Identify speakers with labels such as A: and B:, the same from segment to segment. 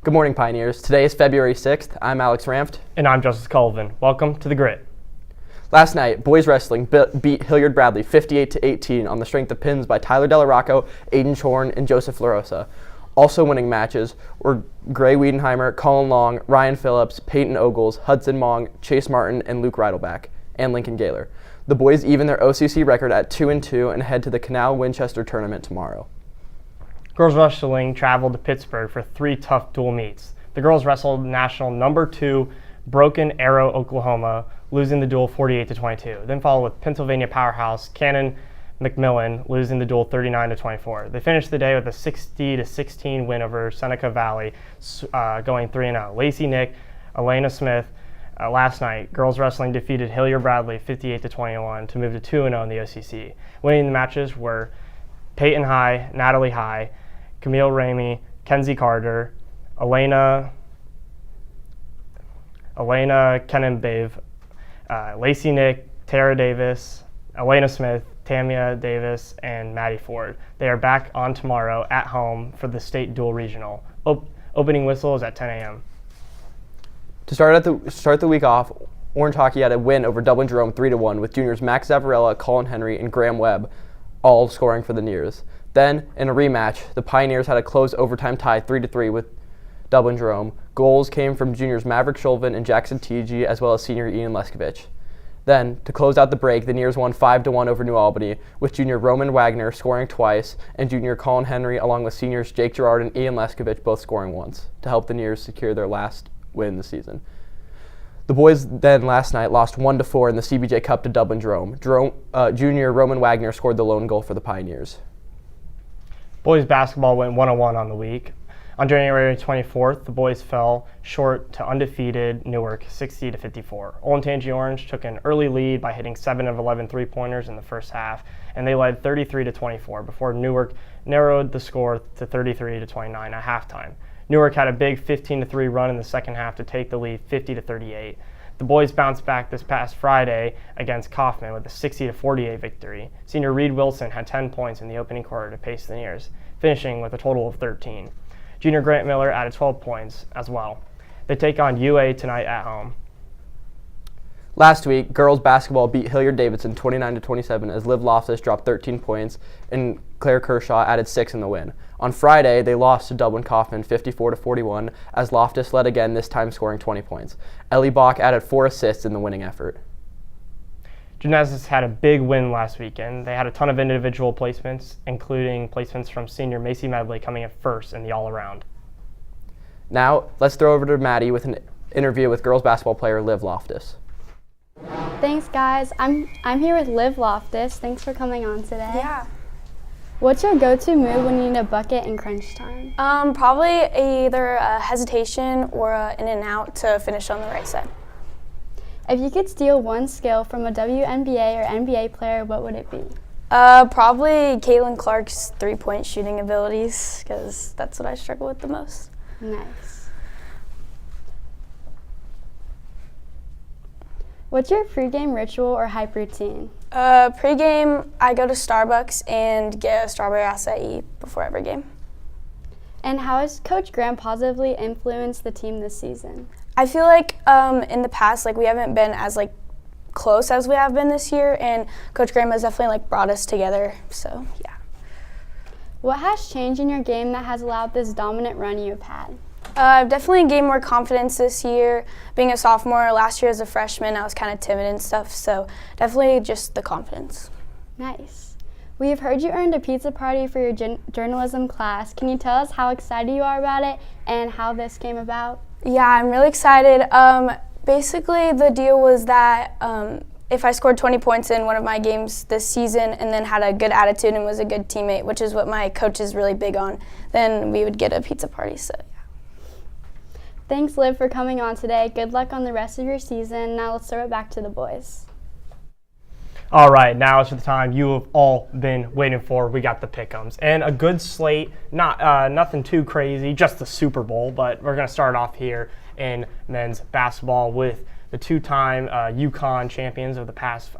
A: Good morning, Pioneers. Today is February 6th. I'm Alex Ramft.
B: And I'm Justice Colvin. Welcome to The Grit.
A: Last night, boys wrestling beat Hilliard Bradley 58-18 on the strength of pins by Tyler Delarocco, Aiden Chorn, and Joseph LaRosa. Also winning matches were Gray Wiedenheimer, Colin Long, Ryan Phillips, Peyton Ogles, Hudson Mong, Chase Martin, and Luke Reidelback, and Lincoln Gaylor. The boys even their OCC record at 2-2 and head to the Canal Winchester tournament tomorrow.
B: Girls wrestling traveled to Pittsburgh for 3 tough dual meets. The girls wrestled national number 2 Broken Arrow, Oklahoma, losing the duel 48-22. Then followed with Pennsylvania powerhouse Cannon McMillan, losing the duel 39-24. They finished the day with a 60-16 win over Seneca Valley, going 3-0. Lacey Nick, Elena Smith. Last night, girls wrestling defeated Hilliard Bradley 58-21 to move to 2-0 in the OCC. Winning the matches were Peyton High, Natalie High, Camille Ramey, Kenzie Carter, Elena Kenenbave, Lacey Nick, Tara Davis, Elena Smith, Tamia Davis, and Maddie Ford. They are back on tomorrow at home for the state dual regional. Opening whistle is at 10 a.m.
A: To start the week off, Orange Hockey had a win over Dublin Jerome 3-1 with juniors Max Zavarella, Colin Henry, and Graham Webb all scoring for the Nears. Then, in a rematch, the Pioneers had a close overtime tie 3-3 with Dublin Jerome. Goals came from juniors Maverick Shulvin and Jackson Tg, as well as senior Ian Leskovich. Then, to close out the break, the Nears won 5-1 over New Albany, with junior Roman Wagner scoring twice and junior Colin Henry, along with seniors Jake Gerard and Ian Leskovich, both scoring once, to help the Nears secure their last win this season. The boys then last night lost 1-4 in the CBJ Cup to Dublin Jerome. Junior Roman Wagner scored the lone goal for the Pioneers.
B: Boys basketball went 1-1 on the week. On January 24th, the boys fell short to undefeated Newark 60-54. Olentangy Orange took an early lead by hitting 7 of 11 three-pointers in the first half, and they led 33-24 before Newark narrowed the score to 33-29 at halftime. Newark had a big 15-3 run in the second half to take the lead 50-38. The boys bounced back this past Friday against Kaufman with a 60-48 victory. Senior Reed Wilson had 10 points in the opening quarter to pace the Nears, finishing with a total of 13. Junior Grant Miller added 12 points as well. They take on UA tonight at home.
A: Last week, girls basketball beat Hilliard Davidson 29-27 as Liv Loftus dropped 13 points and Claire Kershaw added 6 in the win. On Friday, they lost to Dublin Kaufman 54-41 as Loftus led again, this time scoring 20 points. Ellie Bach added 4 assists in the winning effort.
B: Gymnastics had a big win last weekend. They had a ton of individual placements, including placements from senior Macy Medley coming in first in the all-around.
A: Now, let's throw over to Maddie with an interview with girls basketball player Liv Loftus.
C: Thanks, guys. I'm here with Liv Loftus. Thanks for coming on today.
D: Yeah.
C: What's your go-to move when you need a bucket in crunch time?
D: Probably either a hesitation or a in and out to finish on the right side.
C: If you could steal one skill from a WNBA or NBA player, what would it be?
D: Probably Caitlin Clark's three-point shooting abilities, because that's what I struggle with the most.
C: Nice. What's your pregame ritual or hype routine?
D: Pre-game, I go to Starbucks and get a strawberry acai before every game.
C: And how has Coach Graham positively influenced the team this season?
D: I feel like in the past, we haven't been as close as we have been this year, and Coach Graham has definitely brought us together. So yeah.
C: What has changed in your game that has allowed this dominant run you have had?
D: I've definitely gained more confidence this year. Being a sophomore, last year as a freshman, I was kind of timid and stuff, so definitely just the confidence.
C: Nice. We have heard you earned a pizza party for your journalism class. Can you tell us how excited you are about it and how this came about?
D: Yeah, I'm really excited. Basically, the deal was that if I scored 20 points in one of my games this season and then had a good attitude and was a good teammate, which is what my coach is really big on, then we would get a pizza party. So yeah.
C: Thanks, Liv, for coming on today. Good luck on the rest of your season. Now let's throw it back to the boys.
B: All right, now it's the time you have all been waiting for. We got the pick'ems and a good slate. Not nothing too crazy, just the Super Bowl. But we're gonna start off here in men's basketball with the two-time UConn champions of the past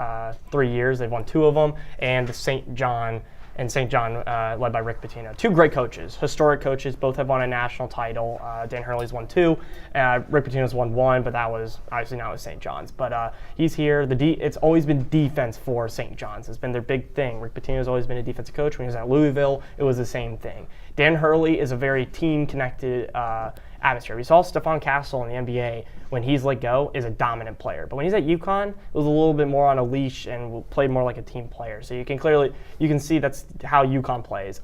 B: 3 years. They've won 2 of them, and the St. John and St. John, led by Rick Pitino. Two great coaches, historic coaches. Both have won a national title. Dan Hurley's won 2. Rick Pitino's won 1, but that was obviously not with St. John's. But he's here. It's always been defense for St. John's. It's been their big thing. Rick Pitino's always been a defensive coach. When he was at Louisville, it was the same thing. Dan Hurley is a very team-connected atmosphere. We saw Stephon Castle in the NBA, when he's let go, is a dominant player. But when he's at UConn, it was a little bit more on a leash and played more like a team player. So you can see that's how UConn plays.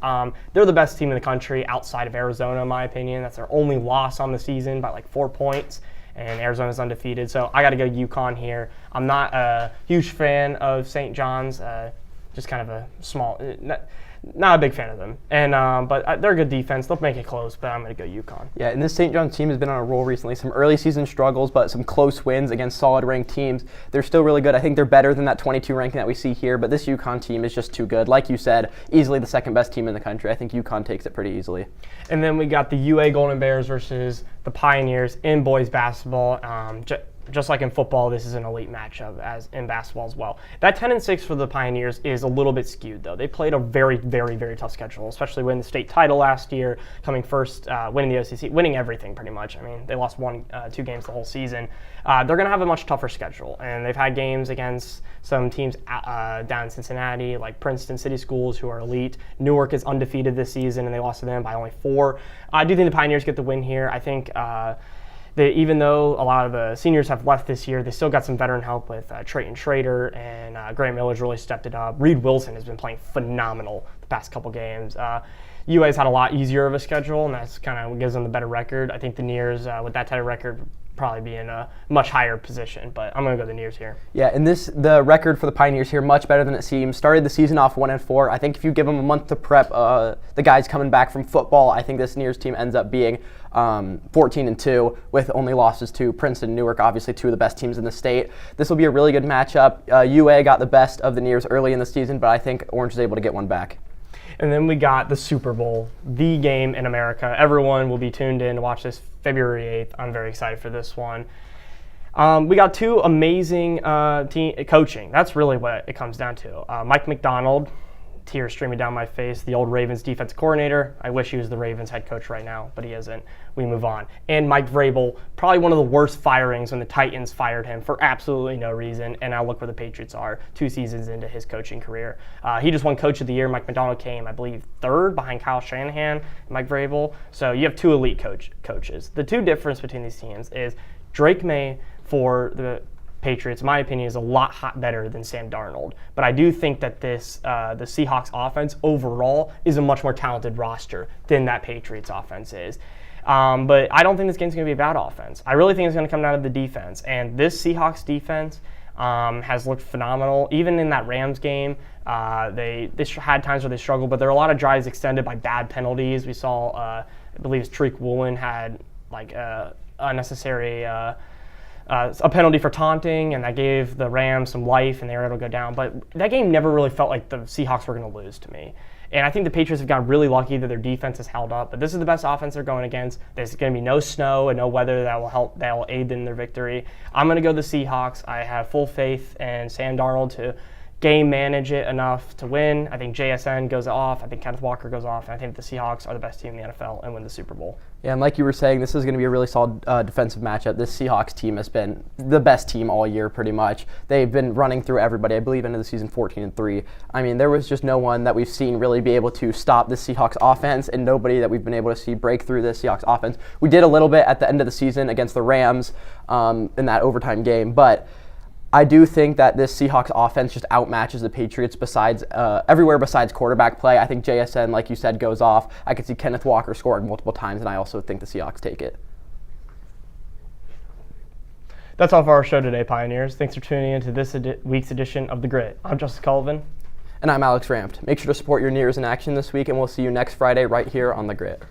B: They're the best team in the country outside of Arizona, in my opinion. That's their only loss on the season by like 4 points. And Arizona's undefeated. So I got to go UConn here. I'm not a huge fan of St. John's, just kind of a small, not a big fan of them. And but they're a good defense. They'll make it close, but I'm going to go UConn.
A: Yeah, and this St. John's team has been on a roll recently. Some early season struggles, but some close wins against solid ranked teams. They're still really good. I think they're better than that 22 ranking that we see here, but this UConn team is just too good. Like you said, easily the second best team in the country. I think UConn takes it pretty easily.
B: And then we got the UA Golden Bears versus the Pioneers in boys basketball. Just like in football, this is an elite matchup as in basketball as well. That 10-6 for the Pioneers is a little bit skewed, though. They played a very, very, very tough schedule, especially winning the state title last year, coming first, winning the OCC, winning everything pretty much. I mean, they lost 2 games the whole season. They're going to have a much tougher schedule, and they've had games against some teams down in Cincinnati, like Princeton City Schools, who are elite. Newark is undefeated this season, and they lost to them by only 4. I do think the Pioneers get the win here. I think even though a lot of the seniors have left this year, they still got some veteran help with Trayton Schrader, and Grant Miller's really stepped it up. Reed Wilson has been playing phenomenal the past couple games. UA's had a lot easier of a schedule, and that's kind of what gives them the better record. I think the Nears, with that type of record, probably be in a much higher position, but I'm going to go the Nears here.
A: Yeah, and the record for the Pioneers here, much better than it seems. Started the season off 1-4. I think if you give them a month to prep, the guys coming back from football, I think this Nears team ends up being 14-2 with only losses to Princeton and Newark, obviously 2 of the best teams in the state. This will be a really good matchup. UA got the best of the Nears early in the season, but I think Orange is able to get one back.
B: And then we got the Super Bowl, the game in America. Everyone will be tuned in to watch this February 8th. I'm very excited for this one. We got 2 amazing team coaching. That's really what it comes down to. Mike McDonald, tears streaming down my face, the old Ravens defensive coordinator. I wish he was the Ravens head coach right now, but he isn't. We move on. And Mike Vrabel, probably one of the worst firings when the Titans fired him for absolutely no reason. And now look where the Patriots are 2 seasons into his coaching career. He just won Coach of the Year. Mike McDonald came, I believe, 3rd behind Kyle Shanahan and Mike Vrabel. So you have 2 elite coaches. The 2 difference between these teams is Drake May for the Patriots, in my opinion, is a lot better than Sam Darnold. But I do think that the Seahawks offense overall is a much more talented roster than that Patriots offense is. But I don't think this game's going to be about offense. I really think it's going to come down to the defense. And this Seahawks defense has looked phenomenal. Even in that Rams game, they had times where they struggled, but there are a lot of drives extended by bad penalties. We saw, I believe Tariq Woolen had like unnecessary a penalty for taunting, and that gave the Rams some life, and they were able to go down. But that game never really felt like the Seahawks were going to lose to me. And I think the Patriots have gotten really lucky that their defense has held up. But this is the best offense they're going against. There's going to be no snow and no weather that will aid in their victory. I'm going to go the Seahawks. I have full faith in Sam Darnold to game manage it enough to win. I think JSN goes off. I think Kenneth Walker goes off. And I think the Seahawks are the best team in the NFL and win the Super Bowl.
A: Yeah, and like you were saying, this is going to be a really solid defensive matchup. This Seahawks team has been the best team all year, pretty much. They've been running through everybody. I believe into the season 14-3. I mean, there was just no one that we've seen really be able to stop the Seahawks offense, and nobody that we've been able to see break through the Seahawks offense. We did a little bit at the end of the season against the Rams in that overtime game, but I do think that this Seahawks offense just outmatches the Patriots everywhere besides quarterback play. I think JSN, like you said, goes off. I could see Kenneth Walker scoring multiple times, and I also think the Seahawks take it.
B: That's all for our show today, Pioneers. Thanks for tuning in to this week's edition of The Grit. I'm Justice Cullivan.
A: And I'm Alex Rampt. Make sure to support your Nears in action this week, and we'll see you next Friday right here on The Grit.